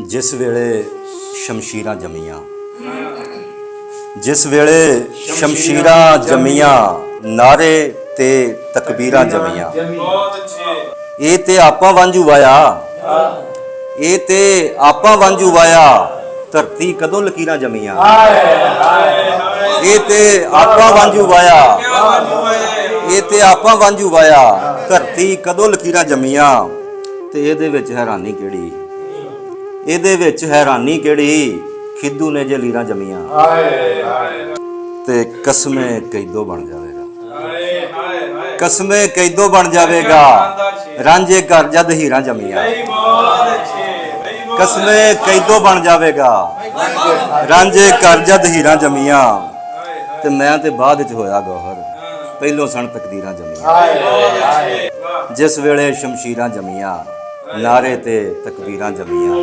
ਜਿਸ ਵੇਲੇ ਸ਼ਮਸ਼ੀਰਾਂ ਜੰਮੀਆਂ, ਜਿਸ ਵੇਲੇ ਸ਼ਮਸ਼ੀਰਾਂ ਜੰਮੀਆਂ, ਨਾਰੇ ਤੇ ਤਕਬੀਰਾਂ ਜੰਮੀਆਂ। ਇਹ ਤੇ ਆਪਾਂ ਵਾਂਝੂ ਵਾਇਆ, ਇਹ ਤੇ ਆਪਾਂ ਵਾਂਝੂ ਵਾਇਆ, ਧਰਤੀ ਕਦੋਂ ਲਕੀਰਾਂ ਜੰਮੀਆਂ। ਇਹ ਤੇ ਆਪਾਂ ਵਾਂਝੂ ਵਾਇਆ, ਇਹ ਤੇ ਆਪਾਂ ਵਾਂਝੂ ਵਾਇਆ, ਧਰਤੀ ਕਦੋਂ ਲਕੀਰਾਂ ਜੰਮੀਆਂ। ਤੇ ਇਹਦੇ ਵਿੱਚ ਹੈਰਾਨੀ ਕਿਹੜੀ, ਇਹਦੇ ਵਿੱਚ ਹੈਰਾਨੀ ਕਿਹੜੀ, ਖਿੱਦੂ ਨੇ ਜੇ ਲੀਰਾਂ ਜੰਮੀਆਂ। ਤੇ ਕਸਮੇ ਕੈਦੋ ਬਣ ਜਾਵੇਗਾ, ਕਸਮੇ ਕੈਦੋ ਬਣ ਜਾਵੇਗਾ, ਰਾਂਝੇ ਘਰ ਜਦ ਹੀਰਾਂ ਜੰਮੀਆਂ। ਕਸਮੇ ਕੈਦੋ ਬਣ ਜਾਵੇਗਾ, ਰਾਂਝੇ ਘਰ ਜਦ ਹੀਰਾਂ ਜੰਮੀਆਂ। ਤੇ ਮੈਂ ਤੇ ਬਾਅਦ ਵਿੱਚ ਹੋਇਆ ਗੌਹਰ, ਪਹਿਲੋਂ ਸਣ ਤਕਦੀਰਾਂ ਜੰਮੀਆਂ। ਜਿਸ ਵੇਲੇ ਸ਼ਮਸ਼ੀਰਾਂ ਜੰਮੀਆਂ, ਨਾਰੇ ਤੇ ਤਕਬੀਰਾਂ ਜੰਮੀਆਂ।